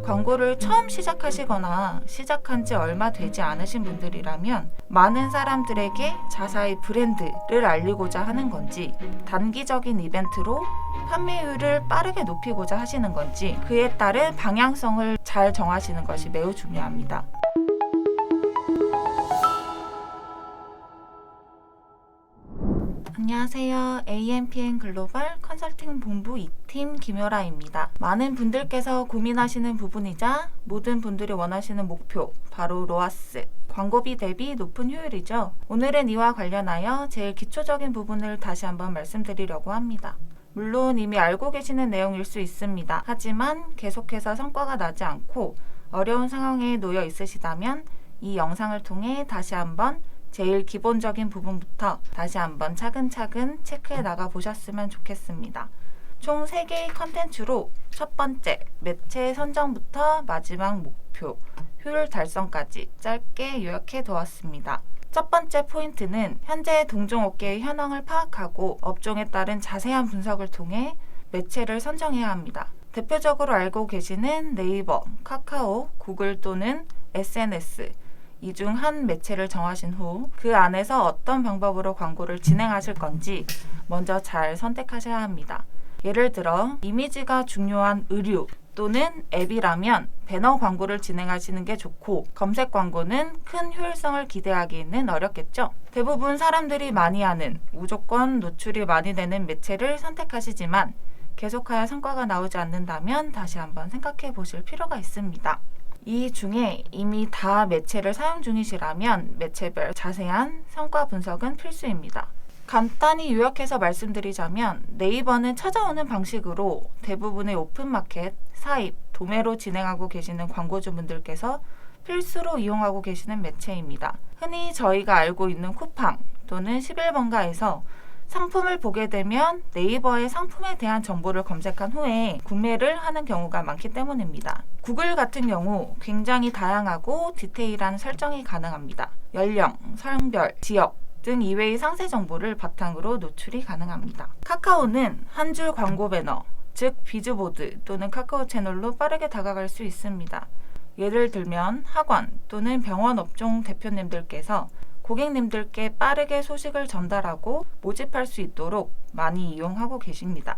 광고를 처음 시작하시거나 시작한 지 얼마 되지 않으신 분들이라면 많은 사람들에게 자사의 브랜드를 알리고자 하는 건지, 단기적인 이벤트로 판매율을 빠르게 높이고자 하시는 건지, 그에 따른 방향성을 잘 정하시는 것이 매우 중요합니다. 안녕하세요. AMPN 글로벌 컨설팅 본부 2팀 김효라입니다. 많은 분들께서 고민하시는 부분이자 모든 분들이 원하시는 목표, 바로 로아스, 광고비 대비 높은 효율이죠. 오늘은 이와 관련하여 제일 기초적인 부분을 다시 한번 말씀드리려고 합니다. 물론 이미 알고 계시는 내용일 수 있습니다. 하지만 계속해서 성과가 나지 않고 어려운 상황에 놓여 있으시다면 이 영상을 통해 다시 한번 제일 기본적인 부분부터 다시 한번 차근차근 체크해 나가 보셨으면 좋겠습니다. 총 3개의 컨텐츠로 첫 번째, 매체 선정부터 마지막 목표, 효율 달성까지 짧게 요약해 두었습니다. 첫 번째 포인트는 현재 동종업계의 현황을 파악하고 업종에 따른 자세한 분석을 통해 매체를 선정해야 합니다. 대표적으로 알고 계시는 네이버, 카카오, 구글 또는 SNS, 이 중 한 매체를 정하신 후 그 안에서 어떤 방법으로 광고를 진행하실 건지 먼저 잘 선택하셔야 합니다. 예를 들어 이미지가 중요한 의류 또는 앱이라면 배너 광고를 진행하시는 게 좋고, 검색 광고는 큰 효율성을 기대하기는 어렵겠죠. 대부분 사람들이 많이 하는, 무조건 노출이 많이 되는 매체를 선택하시지만 계속하여 성과가 나오지 않는다면 다시 한번 생각해 보실 필요가 있습니다. 이 중에 이미 다 매체를 사용 중이시라면 매체별 자세한 성과 분석은 필수입니다. 간단히 요약해서 말씀드리자면 네이버는 찾아오는 방식으로 대부분의 오픈마켓, 사입, 도매로 진행하고 계시는 광고주분들께서 필수로 이용하고 계시는 매체입니다. 흔히 저희가 알고 있는 쿠팡 또는 11번가에서 상품을 보게 되면 네이버의 상품에 대한 정보를 검색한 후에 구매를 하는 경우가 많기 때문입니다. 구글 같은 경우 굉장히 다양하고 디테일한 설정이 가능합니다. 연령, 성별, 지역 등 이외의 상세 정보를 바탕으로 노출이 가능합니다. 카카오는 한 줄 광고 배너, 즉 비즈보드 또는 카카오 채널로 빠르게 다가갈 수 있습니다. 예를 들면 학원 또는 병원 업종 대표님들께서 고객님들께 빠르게 소식을 전달하고 모집할 수 있도록 많이 이용하고 계십니다.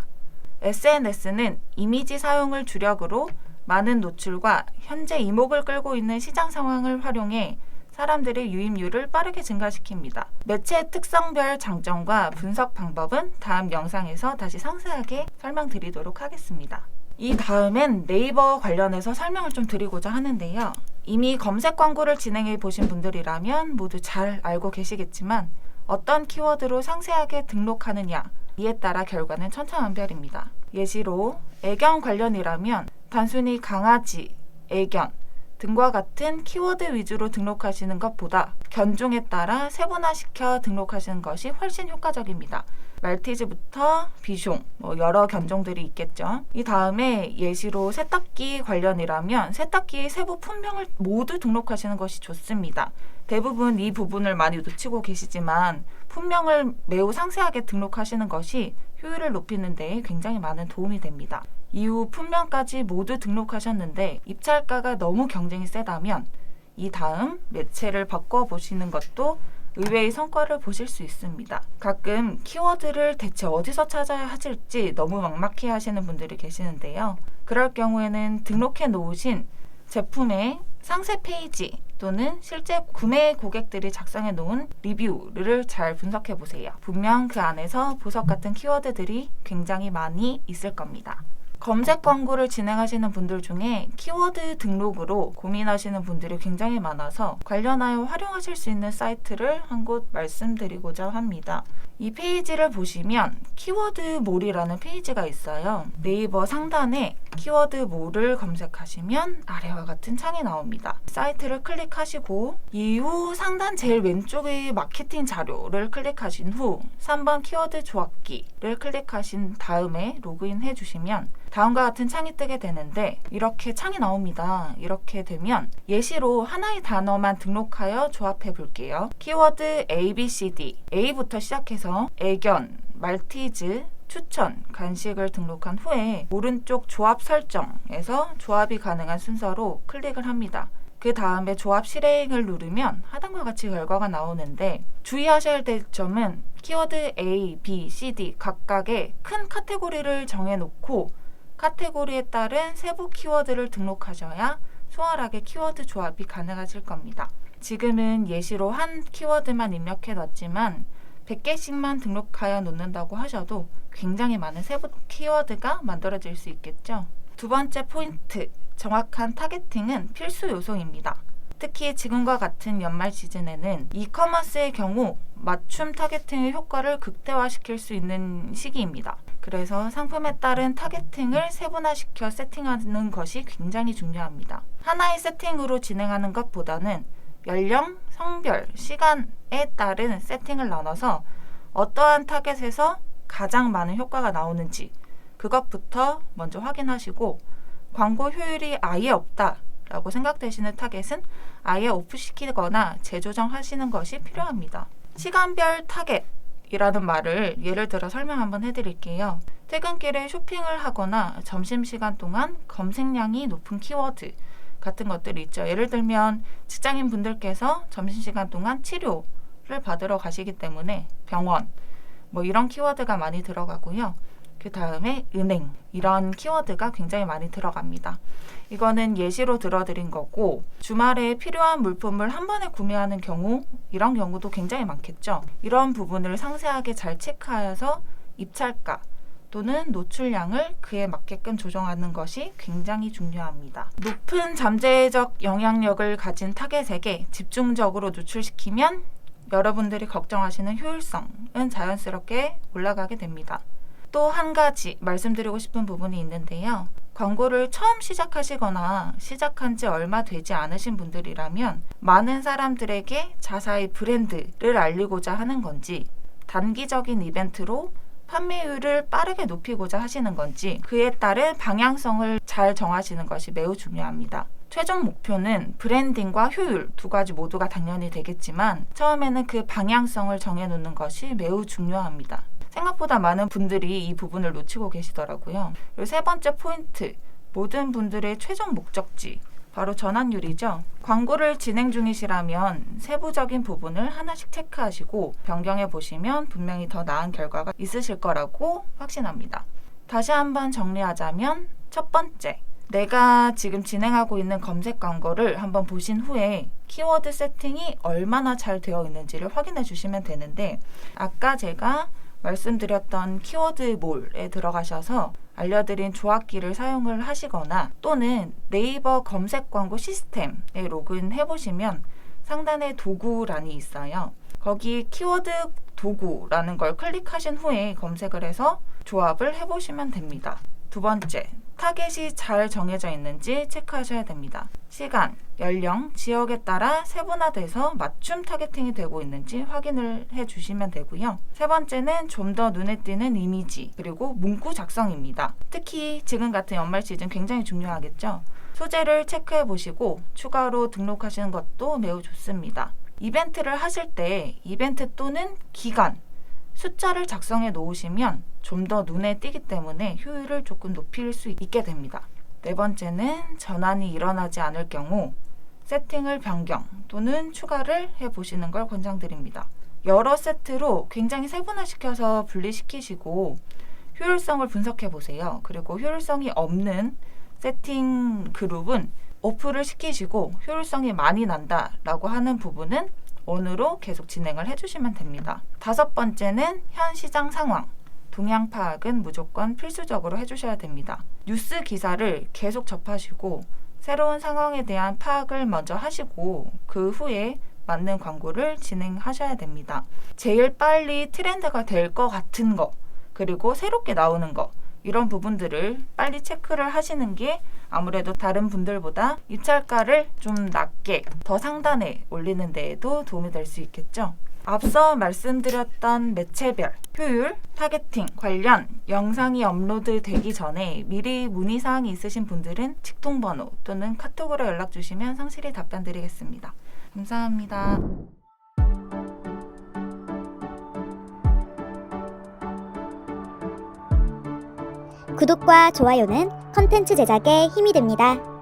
SNS는 이미지 사용을 주력으로 많은 노출과 현재 이목을 끌고 있는 시장 상황을 활용해 사람들의 유입률을 빠르게 증가시킵니다. 매체의 특성별 장점과 분석 방법은 다음 영상에서 다시 상세하게 설명드리도록 하겠습니다. 이 다음엔 네이버 관련해서 설명을 좀 드리고자 하는데요. 이미 검색 광고를 진행해 보신 분들이라면 모두 잘 알고 계시겠지만 어떤 키워드로 상세하게 등록하느냐, 이에 따라 결과는 천차만별입니다. 예시로 애견 관련이라면 단순히 강아지, 애견 등과 같은 키워드 위주로 등록하시는 것보다 견종에 따라 세분화시켜 등록하시는 것이 훨씬 효과적입니다. 말티즈부터 비숑, 여러 견종들이 있겠죠. 이 다음에 예시로 세탁기 관련이라면 세탁기의 세부 품명을 모두 등록하시는 것이 좋습니다. 대부분 이 부분을 많이 놓치고 계시지만 품명을 매우 상세하게 등록하시는 것이 효율을 높이는 데 굉장히 많은 도움이 됩니다. 이후 품명까지 모두 등록하셨는데 입찰가가 너무 경쟁이 세다면 이 다음 매체를 바꿔보시는 것도 의외의 성과를 보실 수 있습니다. 가끔 키워드를 대체 어디서 찾아야 하실지 너무 막막해 하시는 분들이 계시는데요. 그럴 경우에는 등록해 놓으신 제품의 상세 페이지 또는 실제 구매 고객들이 작성해 놓은 리뷰를 잘 분석해 보세요. 분명 그 안에서 보석 같은 키워드들이 굉장히 많이 있을 겁니다. 검색 광고를 진행하시는 분들 중에 키워드 등록으로 고민하시는 분들이 굉장히 많아서 관련하여 활용하실 수 있는 사이트를 한 곳 말씀드리고자 합니다. 이 페이지를 보시면 키워드 몰이라는 페이지가 있어요. 네이버 상단에 키워드 몰을 검색하시면 아래와 같은 창이 나옵니다. 사이트를 클릭하시고 이후 상단 제일 왼쪽의 마케팅 자료를 클릭하신 후 3번 키워드 조합기를 클릭하신 다음에 로그인 해주시면 다음과 같은 창이 뜨게 되는데 이렇게 창이 나옵니다. 이렇게 되면 예시로 하나의 단어만 등록하여 조합해 볼게요. 키워드 A, B, C, D A부터 시작해서 애견, 말티즈, 추천, 간식을 등록한 후에 오른쪽 조합 설정에서 조합이 가능한 순서로 클릭을 합니다. 그 다음에 조합 실행을 누르면 하단과 같이 결과가 나오는데 주의하셔야 될 점은 키워드 A, B, C, D 각각의 큰 카테고리를 정해놓고 카테고리에 따른 세부 키워드를 등록하셔야 수월하게 키워드 조합이 가능하실 겁니다. 지금은 예시로 한 키워드만 입력해 놨지만 100개씩만 등록하여 놓는다고 하셔도 굉장히 많은 세부 키워드가 만들어질 수 있겠죠. 두 번째 포인트, 정확한 타겟팅은 필수 요소입니다. 특히 지금과 같은 연말 시즌에는 이커머스의 경우 맞춤 타겟팅의 효과를 극대화시킬 수 있는 시기입니다. 그래서 상품에 따른 타겟팅을 세분화시켜 세팅하는 것이 굉장히 중요합니다. 하나의 세팅으로 진행하는 것보다는 연령, 성별, 시간에 따른 세팅을 나눠서 어떠한 타겟에서 가장 많은 효과가 나오는지 그것부터 먼저 확인하시고 광고 효율이 아예 없다 라고 생각되시는 타겟은 아예 오프시키거나 재조정하시는 것이 필요합니다. 시간별 타겟이라는 말을 예를 들어 설명 한번 해드릴게요. 퇴근길에 쇼핑을 하거나 점심시간 동안 검색량이 높은 키워드 같은 것들이 있죠. 예를 들면 직장인 분들께서 점심시간 동안 치료를 받으러 가시기 때문에 병원 뭐 이런 키워드가 많이 들어가고요. 그 다음에 은행 이런 키워드가 굉장히 많이 들어갑니다. 이거는 예시로 들어드린 거고 주말에 필요한 물품을 한 번에 구매하는 경우 이런 경우도 굉장히 많겠죠. 이런 부분을 상세하게 잘 체크하여서 입찰가 또는 노출량을 그에 맞게끔 조정하는 것이 굉장히 중요합니다. 높은 잠재적 영향력을 가진 타겟에게 집중적으로 노출시키면 여러분들이 걱정하시는 효율성은 자연스럽게 올라가게 됩니다. 또 한 가지 말씀드리고 싶은 부분이 있는데요. 광고를 처음 시작하시거나 시작한 지 얼마 되지 않으신 분들이라면 많은 사람들에게 자사의 브랜드를 알리고자 하는 건지 단기적인 이벤트로 판매율을 빠르게 높이고자 하시는 건지 그에 따른 방향성을 잘 정하시는 것이 매우 중요합니다. 최종 목표는 브랜딩과 효율 두 가지 모두가 당연히 되겠지만 처음에는 그 방향성을 정해놓는 것이 매우 중요합니다. 생각보다 많은 분들이 이 부분을 놓치고 계시더라고요. 그리고 세 번째 포인트, 모든 분들의 최종 목적지, 바로 전환율이죠. 광고를 진행 중이시라면 세부적인 부분을 하나씩 체크하시고 변경해 보시면 분명히 더 나은 결과가 있으실 거라고 확신합니다. 다시 한번 정리하자면 첫 번째, 내가 지금 진행하고 있는 검색 광고를 한번 보신 후에 키워드 세팅이 얼마나 잘 되어 있는지를 확인해 주시면 되는데 아까 제가 말씀드렸던 키워드 몰에 들어가셔서 알려드린 조합기를 사용을 하시거나 또는 네이버 검색 광고 시스템에 로그인해 보시면 상단에 도구란이 있어요. 거기 키워드 도구라는 걸 클릭하신 후에 검색을 해서 조합을 해보시면 됩니다. 두 번째, 타겟이 잘 정해져 있는지 체크하셔야 됩니다. 시간, 연령, 지역에 따라 세분화돼서 맞춤 타겟팅이 되고 있는지 확인을 해주시면 되고요. 세 번째는 좀 더 눈에 띄는 이미지 그리고 문구 작성입니다. 특히 지금 같은 연말 시즌 굉장히 중요하겠죠. 소재를 체크해 보시고 추가로 등록하시는 것도 매우 좋습니다. 이벤트를 하실 때 이벤트 또는 기간, 숫자를 작성해 놓으시면 좀 더 눈에 띄기 때문에 효율을 조금 높일 수 있게 됩니다. 네 번째는 전환이 일어나지 않을 경우 세팅을 변경 또는 추가를 해보시는 걸 권장드립니다. 여러 세트로 굉장히 세분화시켜서 분리시키시고 효율성을 분석해 보세요. 그리고 효율성이 없는 세팅 그룹은 오프를 시키시고 효율성이 많이 난다라고 하는 부분은 ON으로 계속 진행을 해주시면 됩니다. 다섯 번째는 현 시장 상황, 동향 파악은 무조건 필수적으로 해주셔야 됩니다. 뉴스 기사를 계속 접하시고 새로운 상황에 대한 파악을 먼저 하시고 그 후에 맞는 광고를 진행하셔야 됩니다. 제일 빨리 트렌드가 될 것 같은 거 그리고 새롭게 나오는 거 이런 부분들을 빨리 체크를 하시는 게 아무래도 다른 분들보다 입찰가를 좀 낮게 더 상단에 올리는 데에도 도움이 될 수 있겠죠. 앞서 말씀드렸던 매체별, 효율, 타겟팅 관련 영상이 업로드 되기 전에 미리 문의사항이 있으신 분들은 직통번호 또는 카톡으로 연락 주시면 상세히 답변 드리겠습니다. 감사합니다. 구독과 좋아요는 컨텐츠 제작에 힘이 됩니다.